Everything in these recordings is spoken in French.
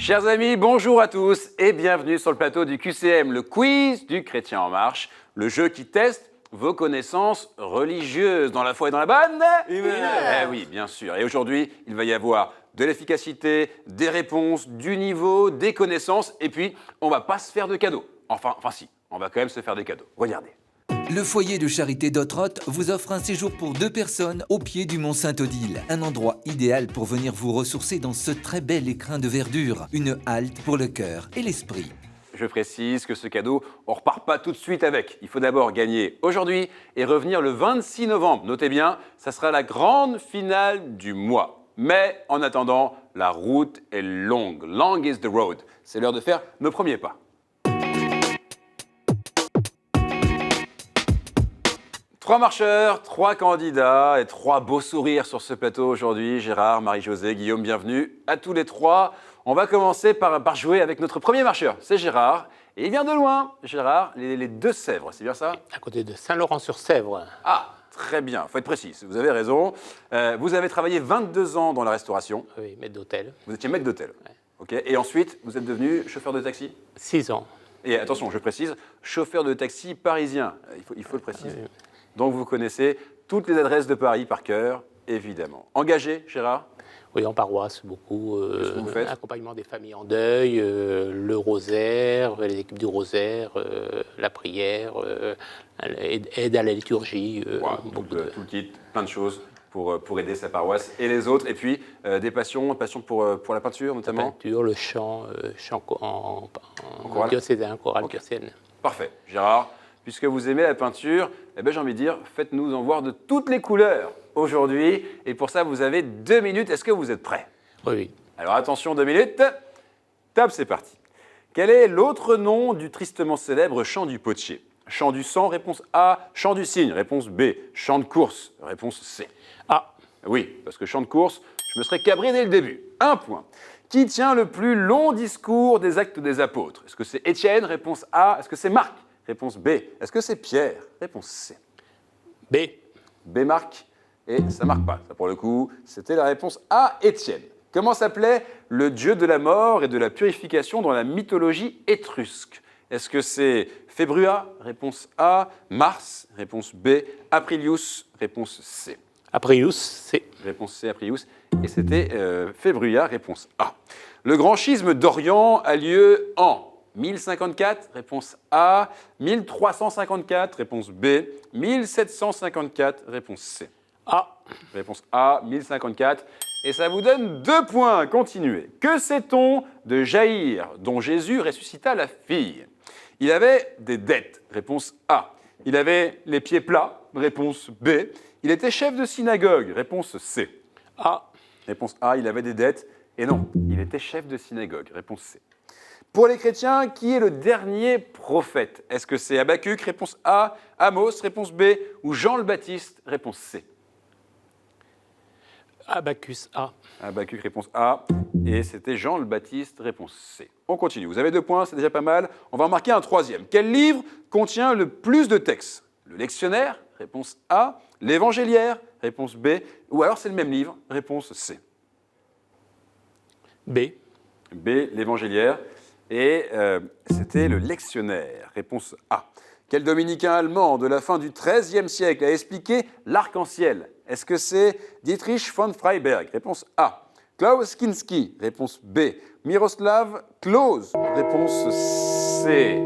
Chers amis, bonjour à tous et bienvenue sur le plateau du QCM, le quiz du Chrétien en marche, le jeu qui teste vos connaissances religieuses dans la foi et dans la bonne. Eh oui, bien sûr. Et aujourd'hui, il va y avoir de l'efficacité, des réponses, du niveau, des connaissances, et puis on va pas se faire de cadeaux. Enfin si, on va quand même se faire des cadeaux. Regardez. Le foyer de charité d'Ottrott vous offre un séjour pour 2 personnes au pied du mont Saint-Odile. Un endroit idéal pour venir vous ressourcer dans ce très bel écrin de verdure. Une halte pour le cœur et l'esprit. Je précise que ce cadeau, on repart pas tout de suite avec. Il faut d'abord gagner aujourd'hui et revenir le 26 novembre. Notez bien, ça sera la grande finale du mois. Mais en attendant, la route est longue. Long is the road. C'est l'heure de faire nos premiers pas. Trois marcheurs, 3 candidats et 3 beaux sourires sur ce plateau aujourd'hui. Gérard, Marie-Josée, Guillaume, bienvenue à tous les 3. On va commencer par jouer avec notre premier marcheur. C'est Gérard. Et il vient de loin, Gérard, les Deux-Sèvres, c'est bien ça? À côté de Saint-Laurent-sur-Sèvre. Ah, très bien. Faut être précis, vous avez raison. Vous avez travaillé 22 ans dans la restauration. Oui, maître d'hôtel. Vous étiez maître d'hôtel. Ouais. Ok. Et ensuite, vous êtes devenu chauffeur de taxi? 6 ans. Et attention, je précise, chauffeur de taxi parisien. Il faut le préciser. Oui. Donc vous connaissez toutes les adresses de Paris par cœur, évidemment. Engagé, Gérard? Oui, en paroisse, beaucoup. Qu'est-ce que vous faites? Accompagnement des familles en deuil, le rosaire, les équipes du rosaire, la prière, aide à la liturgie. Wow, tout le kit, plein de choses pour aider sa paroisse et les autres. Et puis des passions pour la peinture La notamment. peinture, le chant, en choral. diocésain, choral Ok. diocésain. Parfait. Gérard, puisque vous aimez la peinture, eh ben, j'ai envie de dire, faites-nous en voir de toutes les couleurs aujourd'hui. Et pour ça, vous avez 2 minutes. Est-ce que vous êtes prêts? Oui, oui. Alors attention, 2 minutes. Top, c'est parti. Quel est l'autre nom du tristement célèbre chant du potier? Chant du sang, réponse A. Chant du cygne, réponse B. Chant de course, réponse C. Ah, Oui, parce que chant de course, je me serais cabré dès le début. 1 point. Qui tient le plus long discours des Actes des Apôtres? Est-ce que c'est Étienne, réponse A? Est-ce que c'est Marc, réponse B? Est-ce que c'est Pierre, réponse C? B. B marque, et ça marque pas. Ça, pour le coup, c'était la réponse A, Étienne. Comment s'appelait le dieu de la mort et de la purification dans la mythologie étrusque? Est-ce que c'est Fébrua, réponse A, Mars, réponse B, Aprilius, réponse C? Aprius, C. Réponse C, Aprius. Et c'était Fébrua, réponse A. Le grand schisme d'Orient a lieu en 1054, réponse A, 1354, réponse B, 1754, réponse C. A. Réponse A, 1054. Et ça vous donne 2 points. Continuez. Que sait-on de Jaïr, dont Jésus ressuscita la fille? Il avait des dettes. Réponse A. Il avait les pieds plats. Réponse B. Il était chef de synagogue. Réponse C. A. Réponse A. Il avait des dettes. Et non, il était chef de synagogue. Réponse C. Pour les chrétiens, qui est le dernier prophète? Est-ce que c'est Habacuc? Réponse A. Amos? Réponse B. Ou Jean le Baptiste? Réponse C. Abacus, A. Habacuc, réponse A. Et c'était Jean le Baptiste, réponse C. On continue. Vous avez 2 points, c'est déjà pas mal. On va en marquer un 3e. Quel livre contient le plus de textes? Le lectionnaire, réponse A. L'évangéliaire, réponse B. Ou alors c'est le même livre, réponse C. B. B, l'évangéliaire. Et c'était le lectionnaire, réponse A. Quel dominicain allemand de la fin du XIIIe siècle a expliqué l'arc-en-ciel? Est-ce que c'est Dietrich von Freiberg? Réponse A. Klaus Kinski? Réponse B. Miroslav Klose? Réponse C.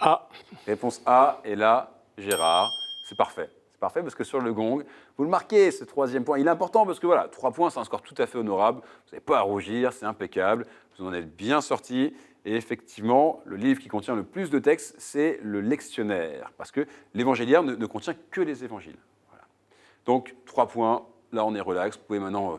A. Réponse A. Et là, Gérard, c'est parfait. C'est parfait parce que sur le gong, vous le marquez, ce 3e point. Il est important parce que voilà, 3 points, c'est un score tout à fait honorable. Vous n'avez pas à rougir, c'est impeccable. Vous en êtes bien sorti. Et effectivement, le livre qui contient le plus de textes, c'est le lectionnaire. Parce que l'évangéliaire ne contient que les évangiles. Voilà. Donc, 3 points. Là, on est relax. Vous pouvez maintenant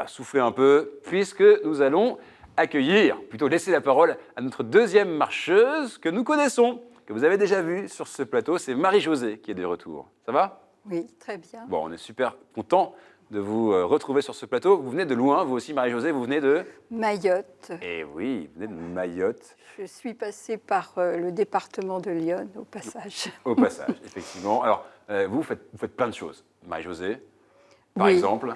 souffler un peu, puisque nous allons accueillir, plutôt laisser la parole à notre 2e marcheuse que nous connaissons, que vous avez déjà vue sur ce plateau. C'est Marie-Josée qui est de retour. Ça va? Oui, très bien. Bon, on est super content de vous retrouver sur ce plateau. Vous venez de loin, vous aussi, Marie-Josée, vous venez de... Mayotte. Eh oui, vous venez de Mayotte, Je suis passée par le département de Lyon au passage. au passage, effectivement. Alors, vous faites plein de choses. Marie-Josée, par Oui. exemple.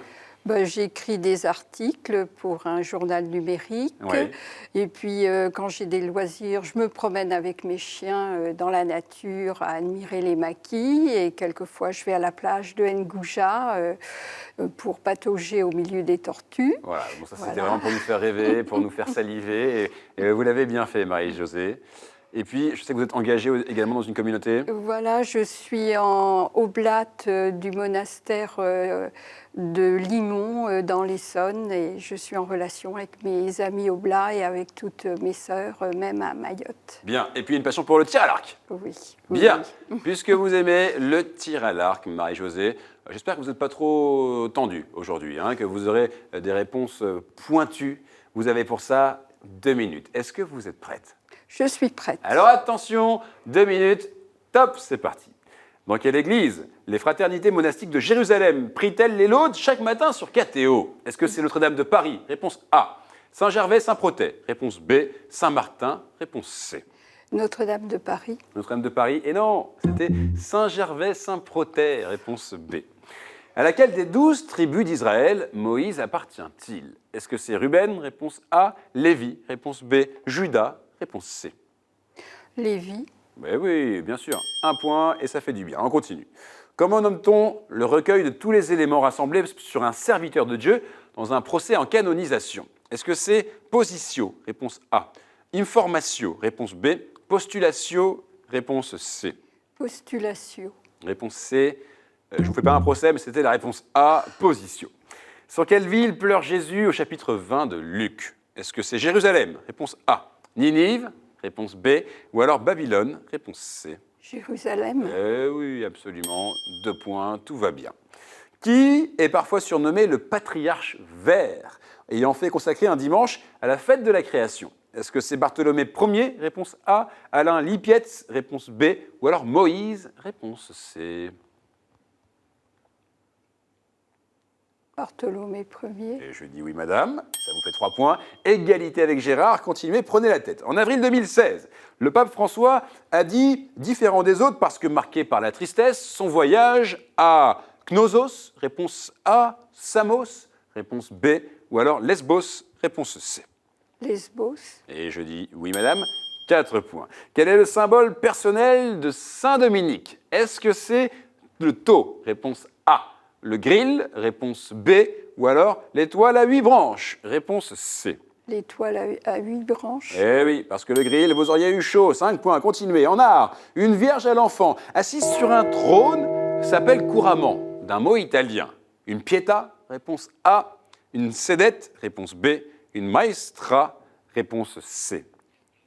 J'écris des articles pour un journal numérique. Ouais. Et puis, quand j'ai des loisirs, je me promène avec mes chiens dans la nature à admirer les maquis. Et quelquefois, je vais à la plage de Ngouja pour patauger au milieu des tortues. Voilà, bon, ça c'était Voilà. vraiment pour nous faire rêver, pour nous faire saliver. Et vous l'avez bien fait, Marie-Josée. Et puis, je sais que vous êtes engagée également dans une communauté. Voilà, je suis en oblate du monastère de Limon dans l'Essonne et je suis en relation avec mes amis oblats et avec toutes mes sœurs, même à Mayotte. Bien. Et puis, une passion pour le tir à l'arc. Oui. Bien. Oui. Puisque vous aimez le tir à l'arc, Marie-Josée, j'espère que vous n'êtes pas trop tendue aujourd'hui, hein, que vous aurez des réponses pointues. Vous avez pour ça 2 minutes. Est-ce que vous êtes prête? Je suis prête. Alors attention, 2 minutes, top, c'est parti. Dans quelle église les fraternités monastiques de Jérusalem prient-elles les laudes chaque matin sur KTO? Est-ce que c'est Notre-Dame de Paris? Réponse A. Saint-Gervais, Saint-Protais. Réponse B. Saint-Martin. Réponse C. Notre-Dame de Paris. Notre-Dame de Paris. Et non, c'était Saint-Gervais, Saint-Protais. Réponse B. À laquelle des 12 tribus d'Israël Moïse appartient-il? Est-ce que c'est Ruben? Réponse A. Lévi. Réponse B. Judas. Réponse C. Lévi. Ben oui, bien sûr. 1 point et ça fait du bien. On continue. Comment nomme-t-on le recueil de tous les éléments rassemblés sur un serviteur de Dieu dans un procès en canonisation? Est-ce que c'est positio? Réponse A. Informatio? Réponse B. Postulatio? Réponse C. Postulatio. Réponse C. Je ne vous fais pas un procès, mais c'était la réponse A. Positio. Sur quelle ville pleure Jésus au chapitre 20 de Luc? Est-ce que c'est Jérusalem? Réponse A. Ninive? Réponse B. Ou alors Babylone? Réponse C. Jérusalem. Eh oui, absolument. 2 points, tout va bien. Qui est parfois surnommé le patriarche vert, ayant fait consacrer un dimanche à la fête de la création? Est-ce que c'est Bartholomé Ier? Réponse A. Alain Lipietz? Réponse B. Ou alors Moïse? Réponse C. Bartholomé Ier. Et je dis oui, madame. Ça vous fait 3 points. Égalité avec Gérard. Continuez, prenez la tête. En avril 2016, le pape François a dit « différent des autres parce que marqué par la tristesse, son voyage à Knossos, réponse A, Samos, réponse B, ou alors Lesbos, réponse C. Lesbos. Et je dis oui, madame. 4 points. Quel est le symbole personnel de Saint-Dominique? Est-ce que c'est le tau? Réponse A. Le grill? Réponse B. Ou alors l'étoile à 8 branches? Réponse C. L'étoile à 8 branches. Eh oui, parce que le grill, vous auriez eu chaud. 5 points. Continuez. En art, une vierge à l'enfant, assise sur un trône, s'appelle couramment d'un mot italien. Une pietà? Réponse A. Une sedette? Réponse B. Une maestra? Réponse C.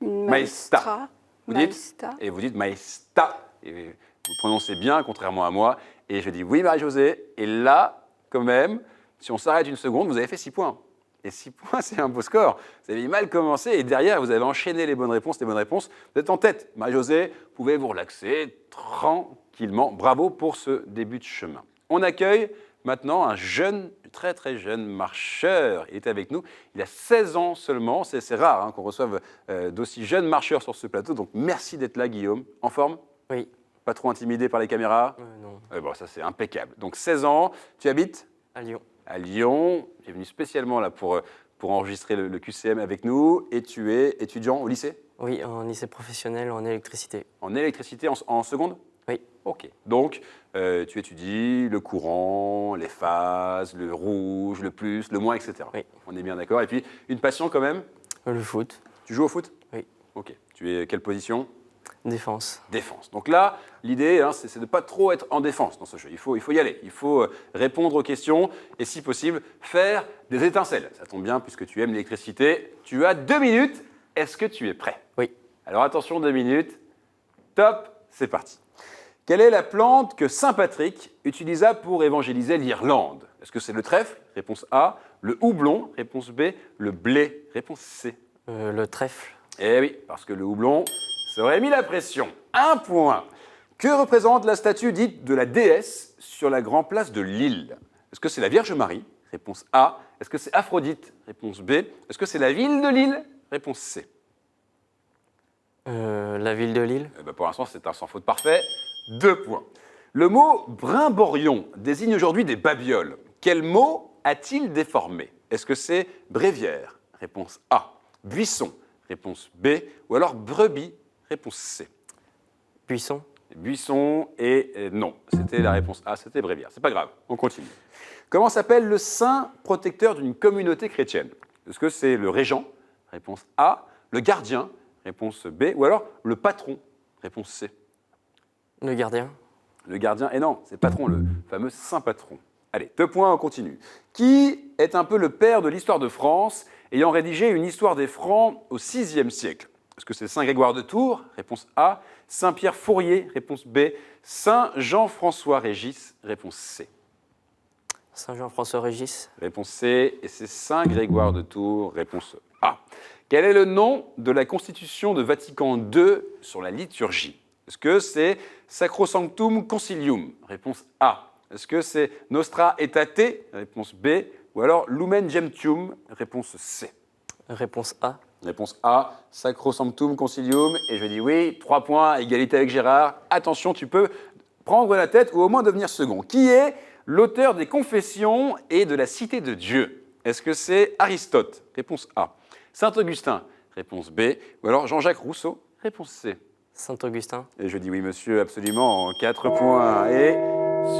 Une Maesta. maestra. Vous dites Maesta. Et vous dites maesta. Et vous prononcez bien, contrairement à moi. Et je dis oui, Marie-Josée. Et là, quand même, si on s'arrête une seconde, vous avez fait 6 points. Et 6 points, c'est un beau score. Vous avez mal commencé et derrière, vous avez enchaîné les bonnes réponses, Vous êtes en tête. Marie-Josée, vous pouvez vous relaxer tranquillement. Bravo pour ce début de chemin. On accueille maintenant un jeune, très très jeune marcheur. Il est avec nous. Il a 16 ans seulement. C'est rare hein, qu'on reçoive d'aussi jeunes marcheurs sur ce plateau. Donc merci d'être là, Guillaume. En forme? Oui. Pas trop intimidé par les caméras? Non. Bon, ça c'est impeccable. Donc 16 ans, tu habites À Lyon. à Lyon. Tu es venu spécialement là pour enregistrer le QCM avec nous. Et tu es étudiant au lycée? Oui, en lycée professionnel en électricité. En électricité en seconde? Oui. Ok. Donc, tu étudies le courant, les phases, le rouge, le plus, le moins, etc. Oui. On est bien d'accord. Et puis, une passion quand même? Le foot. Tu joues au foot? Oui. Ok. Tu es quelle position? Défense. Défense. Donc là, l'idée, hein, c'est de ne pas trop être en défense dans ce jeu. Il faut y aller. Il faut répondre aux questions et, si possible, faire des étincelles. Ça tombe bien puisque tu aimes l'électricité. Tu as 2 minutes. Est-ce que tu es prêt? Oui. Alors attention, 2 minutes. Top, c'est parti. Quelle est la plante que saint Patrick utilisa pour évangéliser l'Irlande? Est-ce que c'est le trèfle? Réponse A. Le houblon? Réponse B. Le blé? Réponse C. Le trèfle. Eh oui, parce que le houblon, ça aurait mis la pression. 1 point. Que représente la statue dite de la déesse sur la grande place de Lille? Est-ce que c'est la Vierge Marie? Réponse A. Est-ce que c'est Aphrodite? Réponse B. Est-ce que c'est la ville de Lille? Réponse C. La ville de Lille. Eh ben, pour l'instant, c'est un sans faute parfait. 2 points. Le mot brimborion désigne aujourd'hui des babioles. Quel mot a-t-il déformé? Est-ce que c'est bréviaire? Réponse A. Buisson? Réponse B. Ou alors brebis? Réponse C. Buisson. Buisson et non, c'était la réponse A, c'était bréviaire. C'est pas grave, on continue. Comment s'appelle le saint protecteur d'une communauté chrétienne? Est-ce que c'est le régent? Réponse A. Le gardien? Réponse B. Ou alors le patron? Réponse C. Le gardien. Le gardien, et non, c'est patron, le fameux saint patron. Allez, 2 points, on continue. Qui est un peu le père de l'histoire de France, ayant rédigé une histoire des Francs au VIe siècle? Est-ce que c'est Saint Grégoire de Tours? Réponse A. Saint Pierre Fourier? Réponse B. Saint Jean-François Régis? Réponse C. Saint Jean-François Régis. Réponse C, et c'est Saint Grégoire de Tours. Réponse A. Quel est le nom de la Constitution de Vatican II sur la liturgie? Est-ce que c'est Sacrosanctum Concilium? Réponse A. Est-ce que c'est Nostra Aetate? Réponse B. Ou alors Lumen Gentium? Réponse C. Réponse A. Réponse A, Sacrosanctum Concilium. Et je dis oui, 3 points, égalité avec Gérard. Attention, tu peux prendre la tête ou au moins devenir second. Qui est l'auteur des Confessions et de la Cité de Dieu? Est-ce que c'est Aristote? Réponse A. Saint-Augustin? Réponse B. Ou alors Jean-Jacques Rousseau? Réponse C. Saint-Augustin. Et je dis oui, monsieur, absolument, 4 points. Et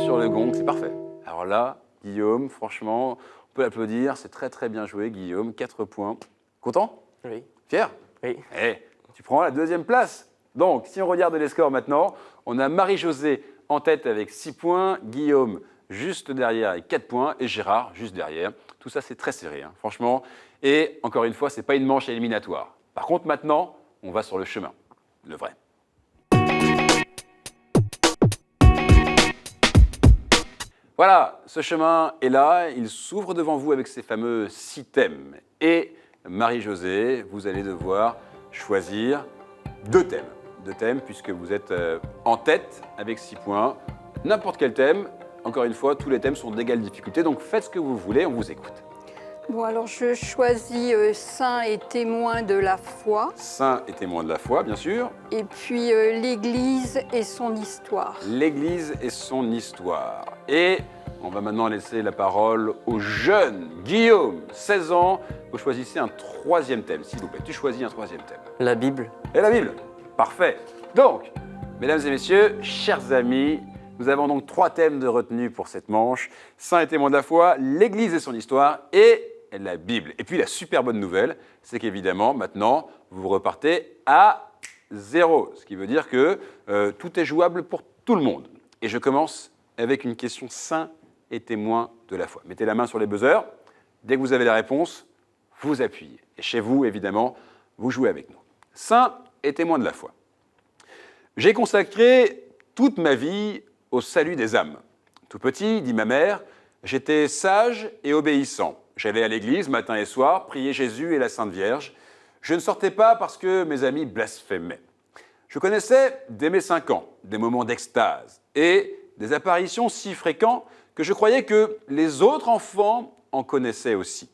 sur le gong, c'est parfait. Alors là, Guillaume, franchement, on peut l'applaudir. C'est très, très bien joué, Guillaume. 4 points. Content? Oui. Fier? Oui. Eh, tu prends la 2e place. Donc, si on regarde les scores maintenant, on a Marie-Josée en tête avec 6 points, Guillaume juste derrière avec 4 points et Gérard juste derrière. Tout ça, c'est très serré, hein, franchement. Et encore une fois, ce n'est pas une manche éliminatoire. Par contre, maintenant, on va sur le chemin, le vrai. Voilà, ce chemin est là, il s'ouvre devant vous avec ces fameux 6 thèmes. Et Marie-Josée, vous allez devoir choisir 2 thèmes. 2 thèmes puisque vous êtes en tête avec 6 points. N'importe quel thème, encore une fois, tous les thèmes sont d'égale difficulté, donc faites ce que vous voulez, on vous écoute. Bon, alors je choisis saint et témoin de la foi, Saint et témoin de la foi, bien sûr. et puis l'Église et son histoire. L'Église et son histoire. Et on va maintenant laisser la parole au jeune Guillaume, 16 ans. Vous choisissez un 3e thème, s'il vous plaît. Tu choisis un 3e thème. La Bible. Et la Bible. Parfait. Donc, mesdames et messieurs, chers amis, nous avons donc 3 thèmes de retenue pour cette manche. Saint et témoin de la foi, l'Église et son histoire et la Bible. Et puis la super bonne nouvelle, c'est qu'évidemment, maintenant, vous repartez à 0. Ce qui veut dire que tout est jouable pour tout le monde. Et je commence avec une question saint et témoin de la foi. Mettez la main sur les buzzers. Dès que vous avez la réponse, vous appuyez. Et chez vous, évidemment, vous jouez avec nous. Saint et témoin de la foi. J'ai consacré toute ma vie au salut des âmes. Tout petit, dit ma mère, j'étais sage et obéissant. J'allais à l'église matin et soir, prier Jésus et la Sainte Vierge. Je ne sortais pas parce que mes amis blasphémaient. Je connaissais dès mes 5 ans des moments d'extase et des apparitions si fréquents que je croyais que les autres enfants en connaissaient aussi.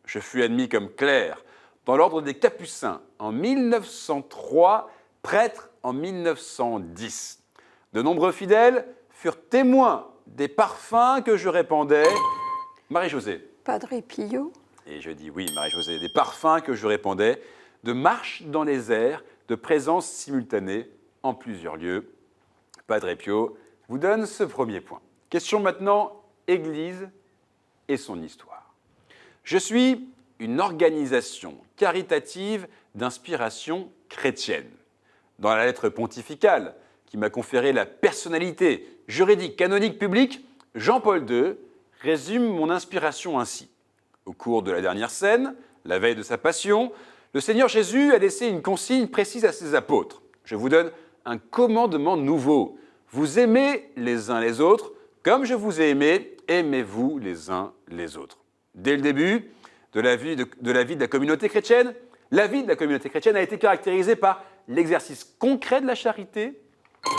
Je fus admis comme clerc dans l'ordre des Capucins en 1903, prêtre en 1910. De nombreux fidèles furent témoins des parfums que je répandais. Marie-Josée. Padre Pio. Et je dis oui, Marie-Josée, des parfums que je répandais, de marches dans les airs, de présence simultanée en plusieurs lieux. Padre Pio vous donne ce premier point. Question maintenant, Église et son histoire. Je suis une organisation caritative d'inspiration chrétienne. Dans la lettre pontificale qui m'a conféré la personnalité juridique canonique publique, Jean-Paul II résume mon inspiration ainsi. Au cours de la dernière scène, la veille de sa passion, le Seigneur Jésus a laissé une consigne précise à ses apôtres. Je vous donne un commandement nouveau. Vous aimez les uns les autres comme je vous ai aimé, aimez-vous les uns les autres. Dès le début de la vie de la communauté chrétienne, la vie de la communauté chrétienne a été caractérisée par l'exercice concret de la charité,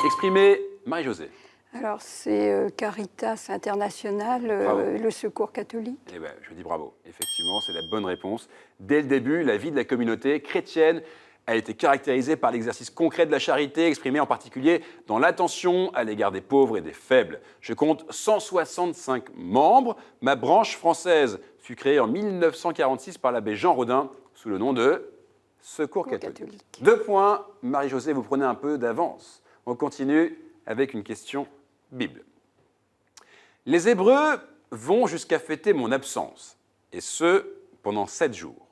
exprimé Marie-Josée. Alors c'est Caritas International, le Secours catholique. Eh bien, je dis bravo. Effectivement, c'est la bonne réponse. Dès le début, la vie de la communauté chrétienne a été caractérisée par l'exercice concret de la charité, exprimé en particulier dans l'attention à l'égard des pauvres et des faibles. Je compte 165 membres. Ma branche française fut créée en 1946 par l'abbé Jean Rodin sous le nom de Secours catholique. 2 points. Marie-Josée, vous prenez un peu d'avance. On continue avec une question Bible. Les Hébreux vont jusqu'à fêter mon absence, et ce, pendant 7 jours.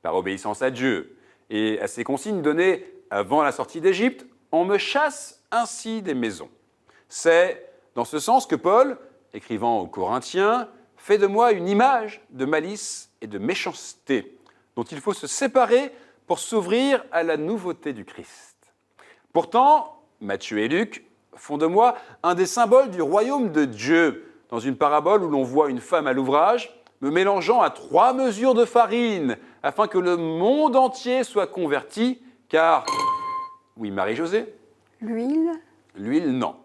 Par obéissance à Dieu et à ses consignes données avant la sortie d'Égypte, on me chasse ainsi des maisons. C'est dans ce sens que Paul, écrivant aux Corinthiens, fait de moi une image de malice et de méchanceté, dont il faut se séparer pour s'ouvrir à la nouveauté du Christ. Pourtant, Matthieu et Luc font de moi un des symboles du royaume de Dieu, dans une parabole où l'on voit une femme à l'ouvrage, me mélangeant à 3 mesures de farine, afin que le monde entier soit converti, car... Oui, Marie-Josée? L'huile, L'huile, non.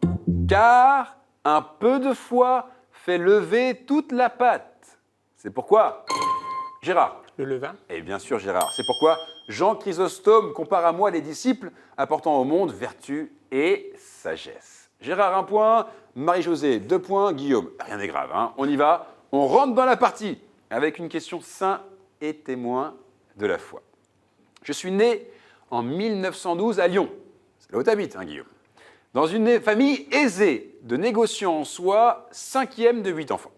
Car un peu de foi fait lever toute la pâte. C'est pourquoi... Gérard. Le levain. Et bien sûr, Gérard. C'est pourquoi Jean Chrysostome compare à moi les disciples apportant au monde vertu et sagesse. Gérard, 1 point. Marie-Josée, 2 points. Guillaume, rien n'est grave, hein. On y va. On rentre dans la partie avec une question saint et témoin de la foi. Je suis né en 1912 à Lyon. C'est là où tu habites, hein, Guillaume. Dans une famille aisée de négociants en soie, 5e de 8 enfants.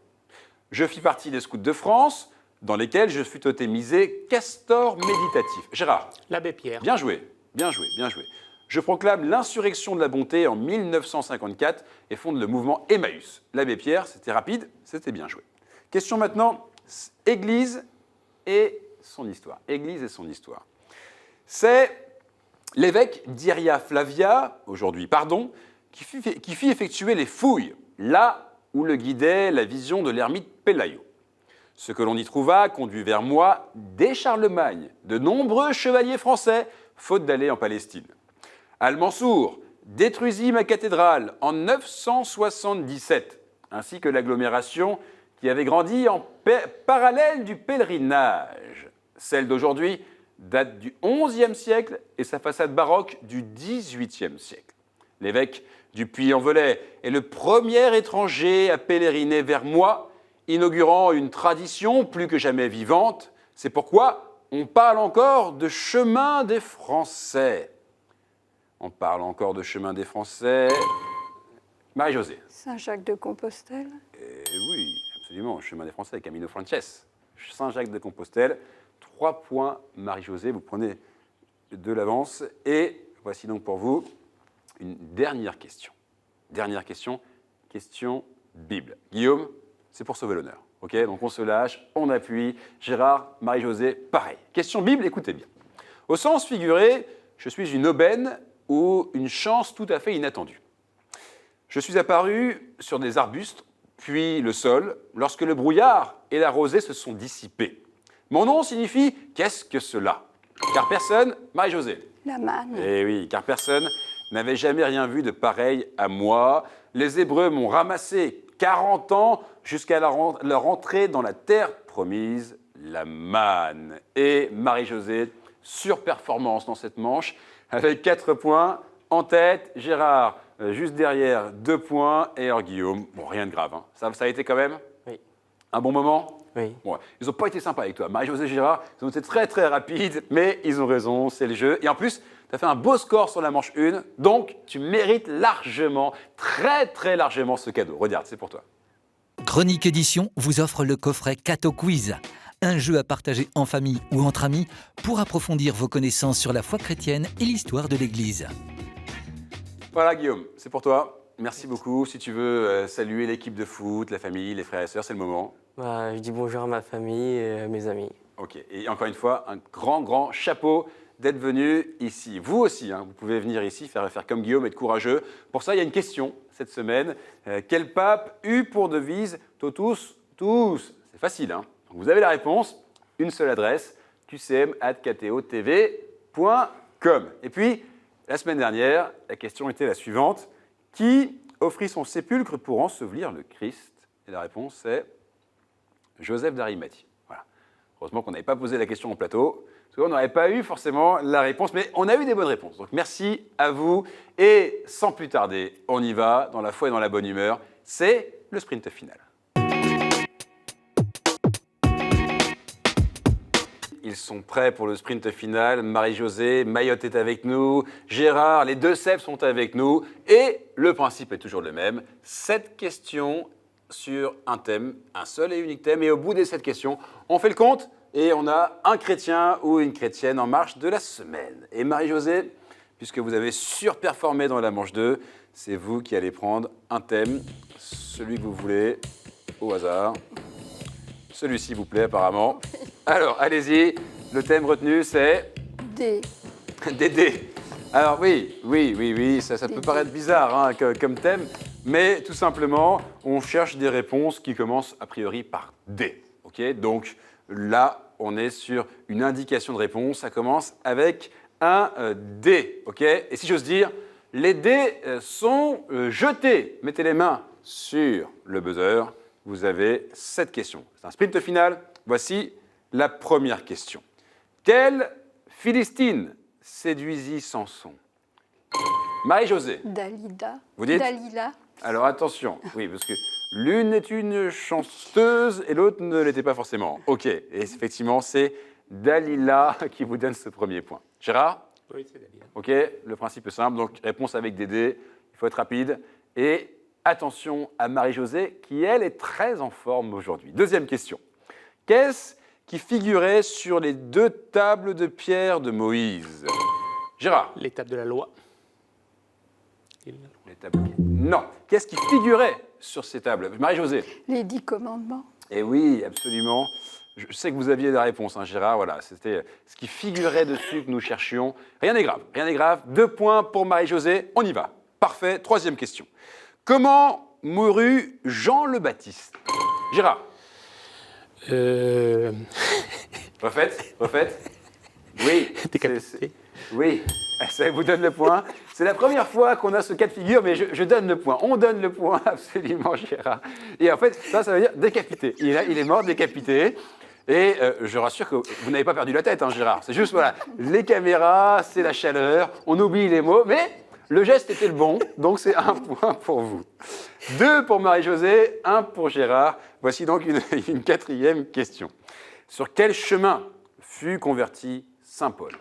Je fis partie des scouts de France, dans lesquels je fus totémisé castor méditatif. Gérard. L'abbé Pierre. Bien joué, bien joué, bien joué. Je proclame l'insurrection de la bonté en 1954 et fonde le mouvement Emmaüs. L'abbé Pierre, c'était rapide, c'était bien joué. Question maintenant, Église et son histoire. Église et son histoire. C'est l'évêque d'Iria Flavia, aujourd'hui pardon, qui fit effectuer les fouilles, là où le guidait la vision de l'ermite Pélayo. Ce que l'on y trouva conduit vers moi, dès Charlemagne, de nombreux chevaliers français, faute d'aller en Palestine. Al-Mansour détruisit ma cathédrale en 977, ainsi que l'agglomération qui avait grandi en parallèle du pèlerinage. Celle d'aujourd'hui date du XIe siècle et sa façade baroque du XVIIIe siècle. L'évêque du Puy-en-Velay est le premier étranger à pèleriner vers moi, inaugurant une tradition plus que jamais vivante. C'est pourquoi on parle encore de chemin des Français. On parle encore de chemin des Français. Marie-Josée. Saint-Jacques de Compostelle. Oui, absolument, chemin des Français, Camino Frances. Saint-Jacques de Compostelle. 3 points, Marie-Josée, vous prenez de l'avance. Et voici donc pour vous une dernière question. Dernière question, question Bible. Guillaume, c'est pour sauver l'honneur. Ok, donc on se lâche, on appuie. Gérard, Marie-Josée, pareil. Question Bible, écoutez bien. Au sens figuré, je suis une aubaine ou une chance tout à fait inattendue. Je suis apparu sur des arbustes, puis le sol, lorsque le brouillard et la rosée se sont dissipés. Mon nom signifie « qu'est-ce que cela ?» Car personne, Marie-Josée. La manne. Eh oui, car personne n'avait jamais rien vu de pareil à moi. Les Hébreux m'ont ramassé 40 ans jusqu'à leur entrée dans la terre promise, la manne. Et Marie-Josée, surperformance dans cette manche, avec 4 points. En tête, Gérard, juste derrière, 2 points. Et alors Guillaume, bon, rien de grave. Hein. Ça a été quand même Oui. un bon moment? Oui. Bon, ils n'ont pas été sympas avec toi. Marie-Josée et Gérard, ils ont été très très rapides, mais ils ont raison, c'est le jeu. Et en plus, tu as fait un beau score sur la manche 1, donc tu mérites largement, très très largement ce cadeau. Regarde, c'est pour toi. Chronique Édition vous offre le coffret Cato Quiz, un jeu à partager en famille ou entre amis pour approfondir vos connaissances sur la foi chrétienne et l'histoire de l'Église. Voilà Guillaume, c'est pour toi. Merci beaucoup. Si tu veux saluer l'équipe de foot, la famille, les frères et sœurs, c'est le moment. Je dis bonjour à ma famille et à mes amis. Ok, et encore une fois, un grand chapeau d'être venu ici. Vous aussi, hein, vous pouvez venir ici, faire comme Guillaume, être courageux. Pour ça, il y a une question cette semaine. Quel pape eut pour devise Totus Tuus? C'est facile, hein. Donc, vous avez la réponse, une seule adresse, qcm@ktotv.com. Et puis, la semaine dernière, la question était la suivante. Qui offrit son sépulcre pour ensevelir le Christ? Et la réponse est Joseph d'Arimathie. Voilà. Heureusement qu'on n'avait pas posé la question au plateau, parce qu'on n'aurait pas eu forcément la réponse, mais on a eu des bonnes réponses. Donc merci à vous. Et sans plus tarder, on y va, dans la foi et dans la bonne humeur. C'est le sprint final. Ils sont prêts pour le sprint final. Marie-Josée, Mayotte est avec nous. Gérard, les deux Sèvres sont avec nous. Et le principe est toujours le même. 7 questions sur un thème, un seul et unique thème. Et au bout des 7 questions, on fait le compte et on a un chrétien ou une chrétienne en marche de la semaine. Et Marie-Josée, puisque vous avez surperformé dans la manche 2, c'est vous qui allez prendre un thème, celui que vous voulez, au hasard. Celui-ci vous plaît apparemment. Alors, allez-y. Le thème retenu, c'est D. des dés. Alors oui, ça peut paraître bizarre hein, comme thème, mais tout simplement, on cherche des réponses qui commencent a priori par D. Okay, donc là, on est sur une indication de réponse. Ça commence avec un D. Okay, et si j'ose dire, les dés sont jetés. Mettez les mains sur le buzzer. Vous avez 7 questions. C'est un sprint final. Voici la première question. Quelle Philistine séduisit Samson? Marie-Josée. Dalida. Vous dites? Dalila. Alors attention, oui, parce que l'une est une chanteuse et l'autre ne l'était pas forcément. Ok, et effectivement, c'est Dalila qui vous donne ce premier point. Gérard? Oui, c'est Dalila. Ok, le principe est simple, donc réponse avec des dés, il faut être rapide. Et attention à Marie-Josée, qui elle est très en forme aujourd'hui. Deuxième question. Qu'est-ce qui figurait sur les 2 tables de pierre de Moïse? Gérard? L'étape de la loi. Les tables de pierre. Non. Qu'est-ce qui figurait sur ces tables? Marie-Josée? Les 10 commandements. Eh oui, absolument. Je sais que vous aviez la réponse, hein, Gérard. Voilà, c'était ce qui figurait dessus que nous cherchions. Rien n'est grave, rien n'est grave. 2 points pour Marie-Josée. On y va. Parfait. Troisième question. Comment mourut Jean le Baptiste? Gérard? Refaites. Oui. Décapité. Oui, ça vous donne le point. C'est la première fois qu'on a ce cas de figure, mais je donne le point. On donne le point, absolument, Gérard. Et en fait, ça veut dire décapité. Il est mort décapité. Et je rassure que vous n'avez pas perdu la tête, hein, Gérard. C'est juste, voilà, les caméras, c'est la chaleur, on oublie les mots, mais le geste était le bon, donc c'est 1 point pour vous. 2 pour Marie-Josée, 1 pour Gérard. Voici donc une 4e question. Sur quel chemin fut converti Saint Paul?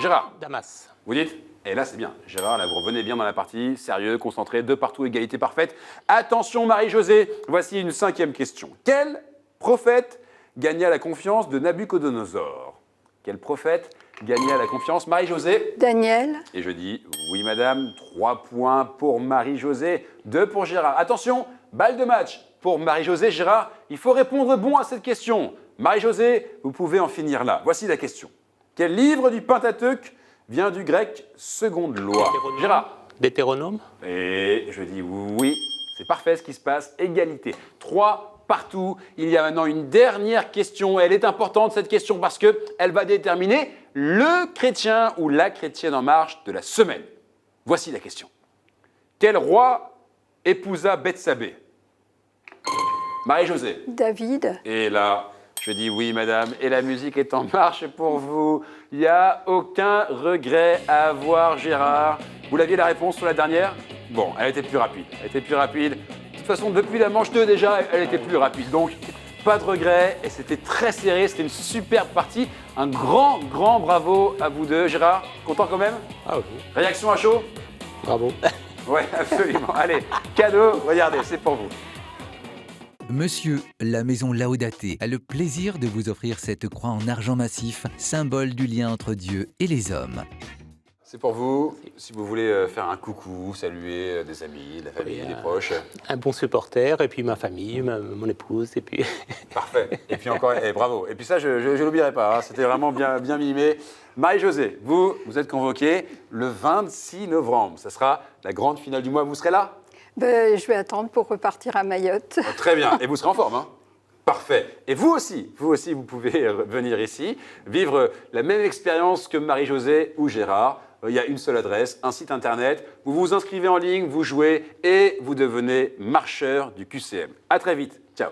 Gérard? Damas. Vous dites? Et là, c'est bien. Gérard, là, vous revenez bien dans la partie. Sérieux, concentré, 2 partout, égalité parfaite. Attention, Marie-Josée, voici une 5e question. Quel prophète gagna la confiance de Nabuchodonosor? Quel prophète gagna la confiance? Marie-Josée? Daniel. Et je dis oui, madame. 3 points pour Marie-Josée, 2 pour Gérard. Attention, balle de match pour Marie-Josée. Gérard, il faut répondre bon à cette question. Marie-Josée, vous pouvez en finir là. Voici la question. Quel livre du Pentateuque vient du grec seconde loi? Gérard? Deutéronome. Et je dis oui, c'est parfait ce qui se passe. Égalité. 3 partout. Il y a maintenant une dernière question. Elle est importante, cette question, parce qu'elle va déterminer le chrétien ou la chrétienne en marche de la semaine. Voici la question. Quel roi épousa Bethsabée? Marie-Josée. David. Et là, je dis oui, madame, et la musique est en marche pour vous. Il n'y a aucun regret à avoir, Gérard. Vous l'aviez la réponse sur la dernière? Bon, elle était plus rapide. De toute façon, depuis la manche 2 déjà, elle était plus rapide. Donc, pas de regret, et c'était très serré, c'était une superbe partie. Un grand bravo à vous deux. Gérard, content quand même? Ah oui. Réaction à chaud? Bravo. Oui, absolument. Allez, cadeau, regardez, c'est pour vous. Monsieur, la maison Laudate a le plaisir de vous offrir cette croix en argent massif, symbole du lien entre Dieu et les hommes. C'est pour vous, si vous voulez faire un coucou, saluer des amis, la famille, Oui, des proches. Un bon supporter, et puis ma famille, mon épouse, et puis... Parfait. Et puis encore, bravo. Et puis ça, je ne l'oublierai pas, hein. C'était vraiment bien mimé. Marie-Josée, vous êtes convoquée le 26 novembre. Ça sera la grande finale du mois. Vous serez là? Je vais attendre pour repartir à Mayotte. Oh, très bien. Et vous serez en forme, hein? Parfait. Et vous aussi, vous pouvez venir ici, vivre la même expérience que Marie-Josée ou Gérard. Il y a une seule adresse, un site internet. Vous vous inscrivez en ligne, vous jouez et vous devenez marcheur du QCM. À très vite. Ciao.